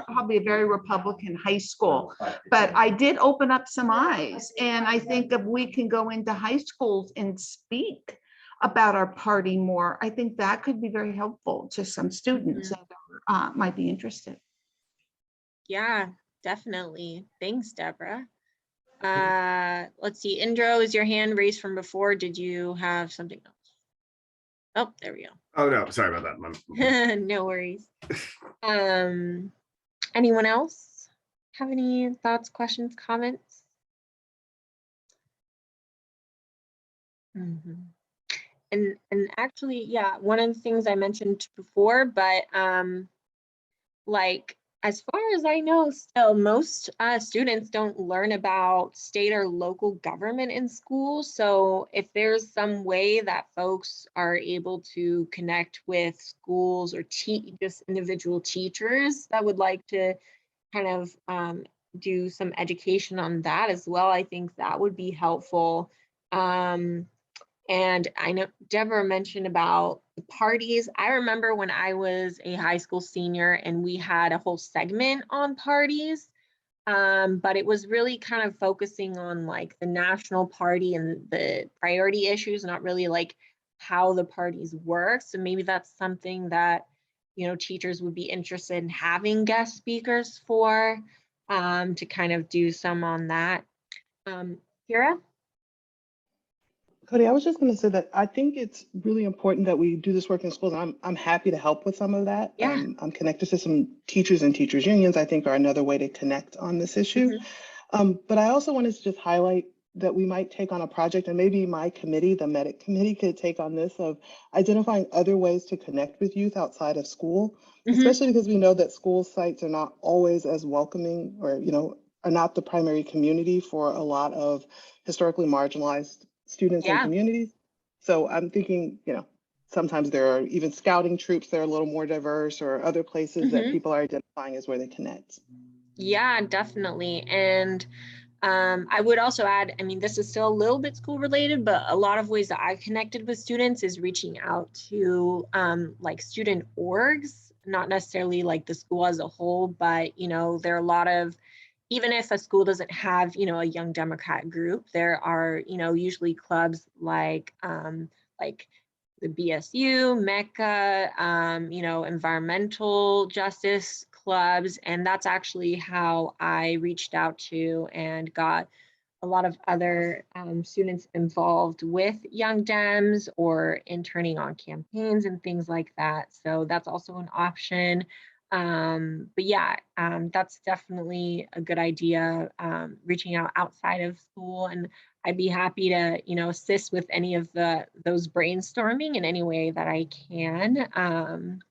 probably a very Republican high school, but I did open up some eyes. And I think if we can go into high schools and speak about our party more, I think that could be very helpful to some students that might be interested. Yeah, definitely. Thanks, Deborah. Let's see, Indro, is your hand raised from before? Did you have something else? Oh, there we go. Oh no, sorry about that. No worries. Anyone else have any thoughts, questions, comments? And actually, yeah, one of the things I mentioned before, but like, as far as I know, still most students don't learn about state or local government in school. So if there's some way that folks are able to connect with schools or just individual teachers that would like to kind of do some education on that as well, I think that would be helpful. And I know Deborah mentioned about the parties. I remember when I was a high school senior and we had a whole segment on parties, but it was really kind of focusing on like the national party and the priority issues, not really like how the parties work. So maybe that's something that, teachers would be interested in having guest speakers for, to kind of do some on that. Kira? Cody, I was just going to say that I think it's really important that we do this work in schools. I'm happy to help with some of that. Yeah. I'm connected to some teachers and teachers unions, I think, are another way to connect on this issue. But I also wanted to just highlight that we might take on a project, and maybe my committee, the medic committee, could take on this, of identifying other ways to connect with youth outside of school, especially because we know that school sites are not always as welcoming, or, are not the primary community for a lot of historically marginalized students and Yeah. communities. So I'm thinking, sometimes there are even scouting troops that are a little more diverse, or other places that people are identifying as where they connect. Yeah, definitely. And I would also add, I mean, this is still a little bit school related, but a lot of ways that I connected with students is reaching out to like student orgs, not necessarily like the school as a whole, but, there are a lot of, even if a school doesn't have, a young Democrat group, there are, usually clubs like the BSU, MECA, environmental justice clubs. And that's actually how I reached out to and got a lot of other students involved with Young Dems or interning on campaigns and things like that. So that's also an option. But yeah, that's definitely a good idea, reaching out outside of school. And I'd be happy to, assist with any of those brainstorming in any way that I can.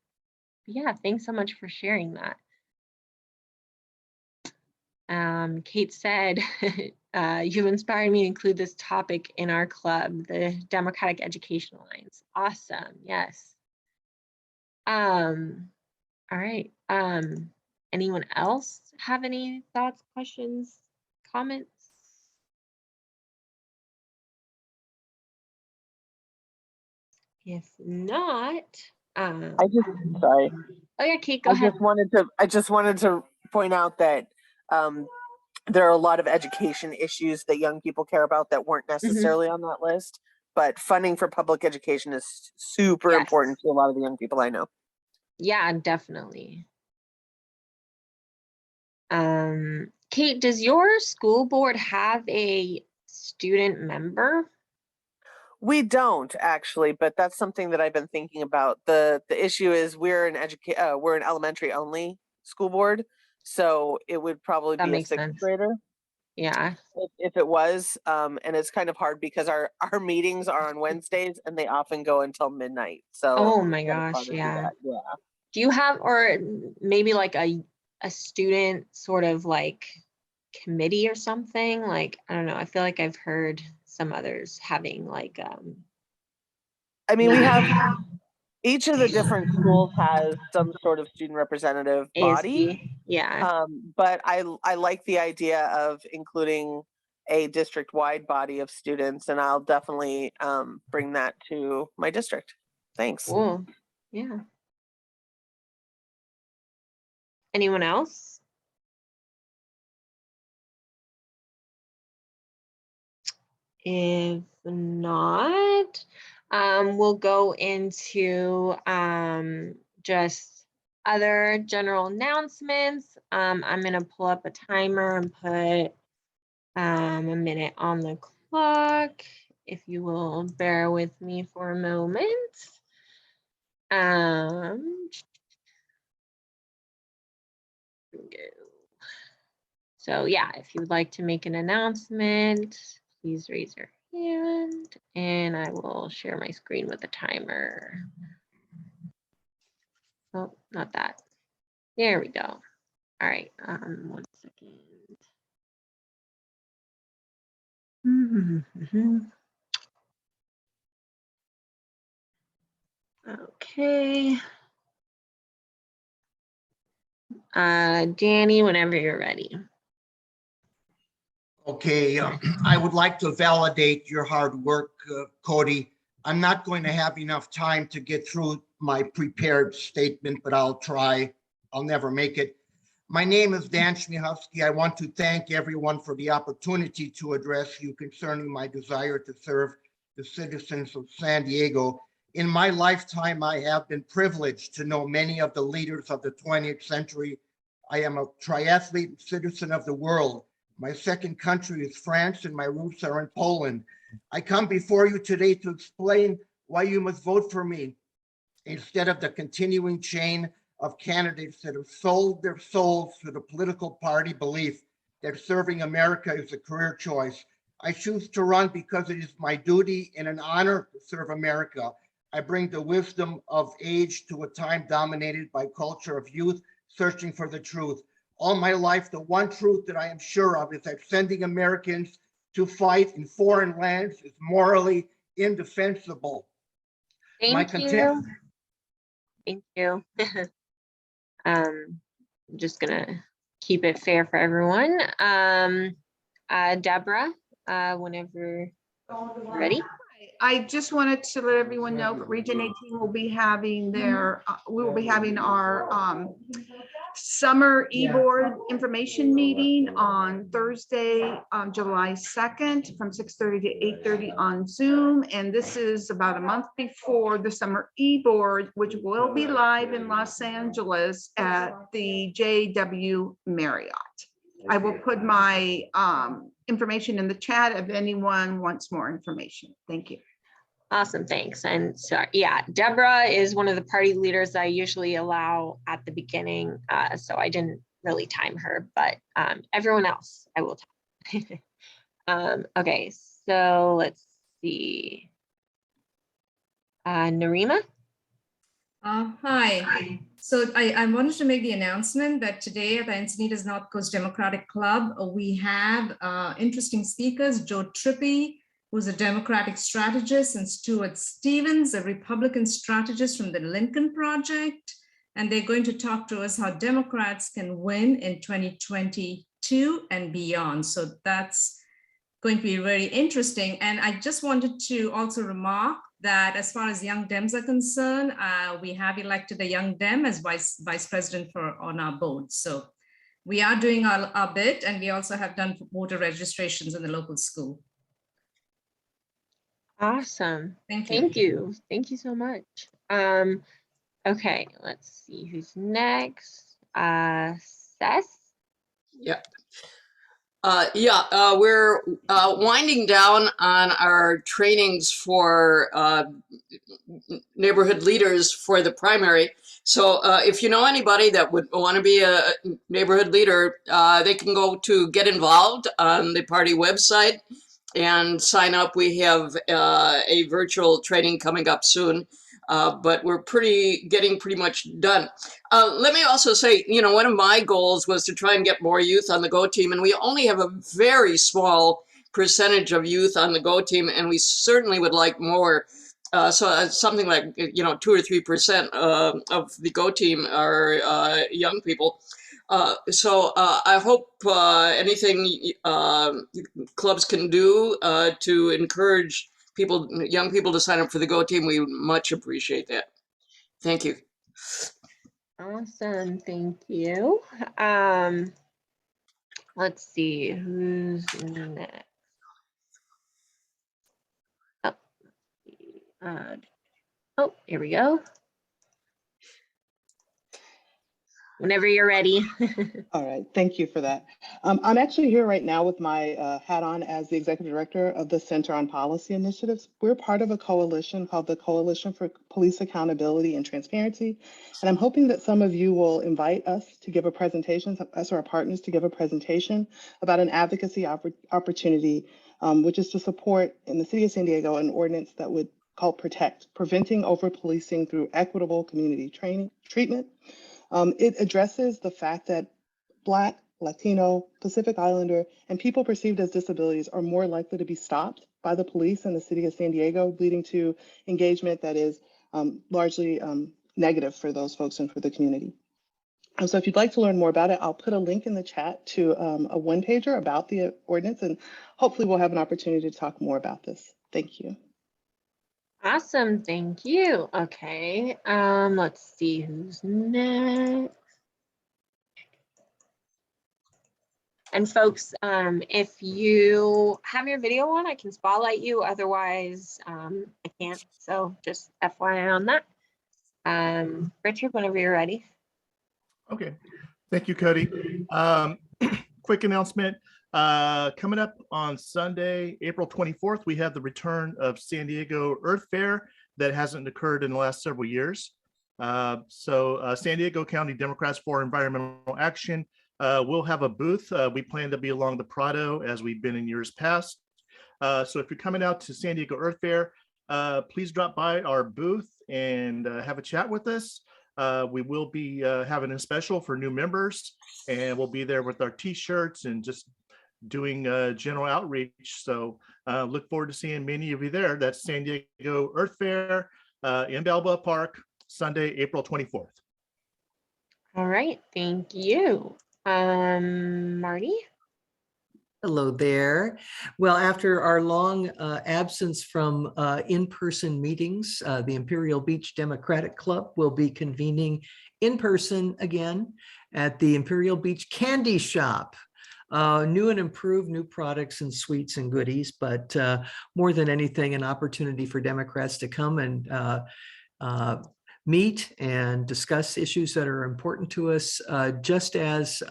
Yeah, thanks so much for sharing that. Kate said, you've inspired me to include this topic in our club, the Democratic Education Alliance. Awesome, yes. All right. Anyone else have any thoughts, questions, comments? If not, Sorry. Oh yeah, Kate, go ahead. I just wanted to point out that there are a lot of education issues that young people care about that weren't necessarily on that list. But funding for public education is super Yes. important to a lot of the young people I know. Yeah, definitely. Kate, does your school board have a student member? We don't actually, but that's something that I've been thinking about. The issue is we're an elementary only school board, so it would probably That be a makes sixth sense. grader Yeah. if it was. And it's kind of hard because our meetings are on Wednesdays and they often go until midnight. So Oh my it's kind of hard gosh, to do yeah. that. Yeah. Do you have, or maybe like a student sort of like committee or something? Like, I don't know. I feel like I've heard some others having like I mean, we have each of the different schools has some sort of student representative body. ASB. Yeah. But I like the idea of including a district-wide body of students, and I'll definitely bring that to my district. Thanks. Cool. Yeah. Anyone else? If not, we'll go into just other general announcements. I'm going to pull up a timer and put a minute on the clock. If you will bear with me for a moment. So yeah, if you would like to make an announcement, please raise your hand and I will share my screen with the timer. Oh, not that. There we go. All right, 1 second. Okay. Danny, whenever you're ready. Okay, I would like to validate your hard work, Cody. I'm not going to have enough time to get through my prepared statement, but I'll try. I'll never make it. My name is Dan Schmihowski. I want to thank everyone for the opportunity to address you concerning my desire to serve the citizens of San Diego. In my lifetime, I have been privileged to know many of the leaders of the 20th century. I am a triathlete citizen of the world. My second country is France, and my roots are in Poland. I come before you today to explain why you must vote for me instead of the continuing chain of candidates that have sold their souls to the political party belief that serving America is a career choice. I choose to run because it is my duty and an honor to serve America. I bring the wisdom of age to a time dominated by culture of youth searching for the truth. All my life, the one truth that I am sure of is that sending Americans to fight in foreign lands is morally indefensible. My Thank contempt. you. Thank you. I'm just gonna keep it fair for everyone. Deborah, whenever you're ready. I just wanted to let everyone know Region 18 will be having their, we will be having our summer e-board information meeting on Thursday, July 2nd from 6:30 to 8:30 on Zoom. And this is about a month before the summer e-board, which will be live in Los Angeles at the JW Marriott. I will put my information in the chat if anyone wants more information. Thank you. Awesome, thanks. And so, yeah, Deborah is one of the party leaders I usually allow at the beginning. So I didn't really time her, but everyone else I will time. Okay, so let's see. Narima? Hi. So I wanted to make the announcement that today at the Encinitas North Coast Democratic Club, we have interesting speakers, Joe Trippi, who's a Democratic strategist, and Stuart Stevens, a Republican strategist from the Lincoln Project. And they're going to talk to us how Democrats can win in 2022 and beyond. So that's going to be very interesting. And I just wanted to also remark that as far as Young Dems are concerned, we have elected a Young Dem as vice president on our board. So we are doing our bit, and we also have done voter registrations in the local school. Awesome. Thank you. Thank you. Thank you so much. Okay, let's see who's next. Seth? Yeah. We're winding down on our trainings for neighborhood leaders for the primary. So if you know anybody that would want to be a neighborhood leader, they can go to Get Involved on the party website and sign up. We have a virtual training coming up soon, but we're getting pretty much done. Let me also say, one of my goals was to try and get more youth on the Go team, and we only have a very small percentage of youth on the Go team, and we certainly would like more. So something like 2 or 3% of the Go team are young people. So I hope anything clubs can do to encourage young people to sign up for the Go team, we would much appreciate that. Thank you. Awesome, thank you. Let's see who's next. Oh, here we go. Whenever you're ready. All right, thank you for that. I'm actually here right now with my hat on as the Executive Director of the Center on Policy Initiatives. We're part of a coalition called the Coalition for Police Accountability and Transparency. And I'm hoping that some of you will invite us to give a presentation, us or our partners to give a presentation about an advocacy opportunity, which is to support in the city of San Diego an ordinance that would call PROTECT, Preventing Over-Policing Through Equitable Community Treatment. It addresses the fact that Black, Latino, Pacific Islander, and people perceived as disabilities are more likely to be stopped by the police in the city of San Diego, leading to engagement that is largely negative for those folks and for the community. So if you'd like to learn more about it, I'll put a link in the chat to a one-pager about the ordinance, and hopefully we'll have an opportunity to talk more about this. Thank you. Awesome, thank you. Okay, let's see who's next. And folks, if you have your video on, I can spotlight you. Otherwise, I can't. So just FYI on that. Richard, whenever you're ready. Okay, thank you, Cody. Quick announcement. Coming up on Sunday, April 24th, we have the return of San Diego Earth Fair that hasn't occurred in the last several years. So San Diego County Democrats for Environmental Action will have a booth. We plan to be along the Prado as we've been in years past. So if you're coming out to San Diego Earth Fair, please drop by our booth and have a chat with us. We will be having a special for new members, and we'll be there with our t-shirts and just doing general outreach. So look forward to seeing many of you there. That's San Diego Earth Fair in Balboa Park, Sunday, April 24th. All right, thank you. Marty? Hello there. Well, after our long absence from in-person meetings, the Imperial Beach Democratic Club will be convening in person again at the Imperial Beach Candy Shop. New and improved, new products and sweets and goodies, but more than anything, an opportunity for Democrats to come and meet and discuss issues that are important to us, just as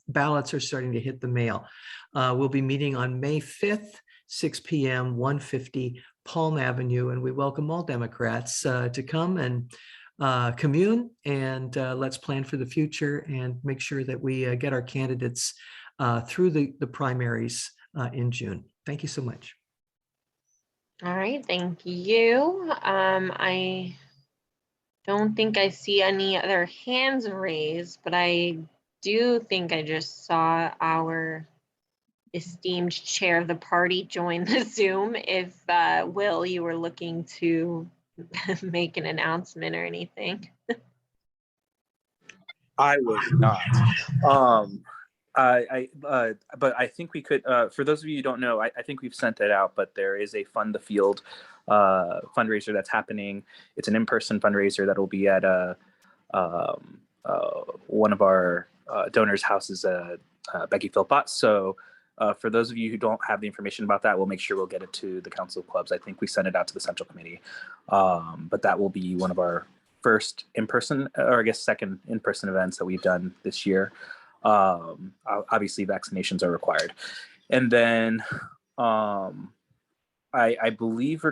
ballots are starting to hit the mail. We'll be meeting on May 5th, 6 p.m., 150 Palm Avenue, and we welcome all Democrats to come and commune, and let's plan for the future and make sure that we get our candidates through the primaries in June. Thank you so much. All right, thank you. I don't think I see any other hands raised, but I do think I just saw our esteemed chair of the party join the Zoom. If Will, you were looking to make an announcement or anything. I was not. But I think we could, for those of you who don't know, I think we've sent it out, but there is a Fund the Field fundraiser that's happening. It's an in-person fundraiser that will be at one of our donors' houses, Becky Philpott. So for those of you who don't have the information about that, we'll make sure we'll get it to the Council of Clubs. I think we sent it out to the Central Committee, but that will be one of our first in-person, or I guess second in-person events that we've done this year. Obviously vaccinations are required. And then I believe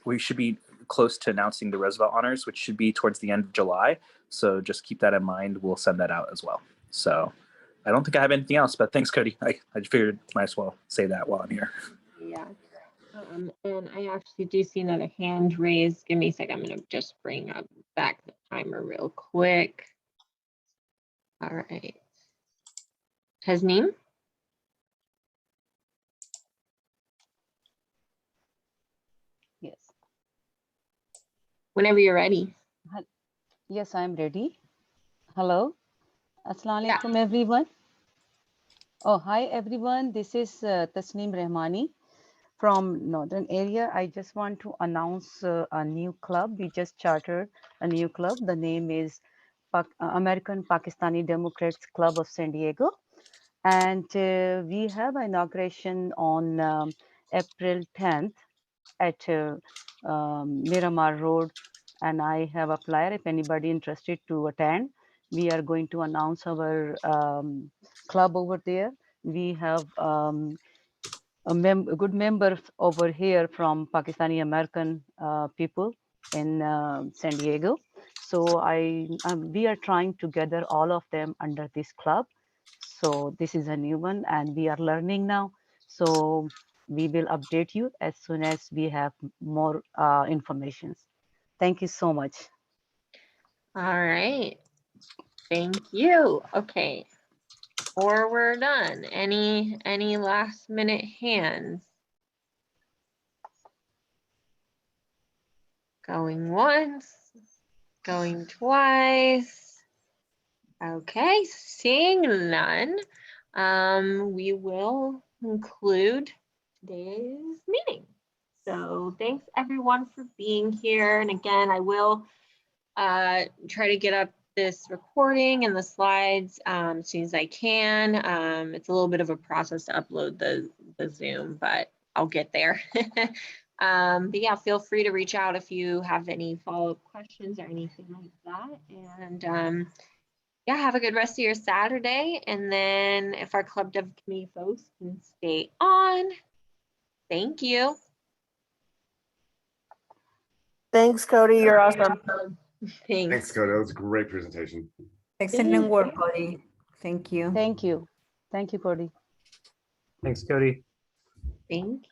we should be close to announcing the Roosevelt Honors, which should be towards the end of July. So just keep that in mind. We'll send that out as well. So I don't think I have anything else, but thanks, Cody. I figured might as well say that while I'm here. Yeah. And I actually do see another hand raised. Give me a second. I'm going to just bring up back the timer real quick. All right. Tasneem? Yes. Whenever you're ready. Yes, I'm ready. Hello. Assalamu alaikum, everyone. Oh, hi, everyone. This is Tasneem Rahmani from Northern area. I just want to announce a new club. We just chartered a new club. The name is American Pakistani Democrats Club of San Diego. And we have an inauguration on April 10th at Miramar Road. And I have a flyer if anybody interested to attend. We are going to announce our club over there. We have good members over here from Pakistani American people in San Diego. So we are trying to gather all of them under this club. So this is a new one and we are learning now. So we will update you as soon as we have more information. Thank you so much. All right. Thank you. Okay. Or we're done. Any last minute hands? Going once, going twice. Okay, seeing none, we will conclude today's meeting. So thanks everyone for being here. And again, I will try to get up this recording and the slides as soon as I can. It's a little bit of a process to upload the Zoom, but I'll get there. But yeah, feel free to reach out if you have any follow-up questions or anything like that. And yeah, have a good rest of your Saturday. And then if our Club Dev Committee folks can stay on, thank you. Thanks, Cody. You're awesome. Thanks, Cody. That was a great presentation. Excellent work, Cody. Thank you. Thank you. Thank you, Cody. Thanks, Cody. Thank you.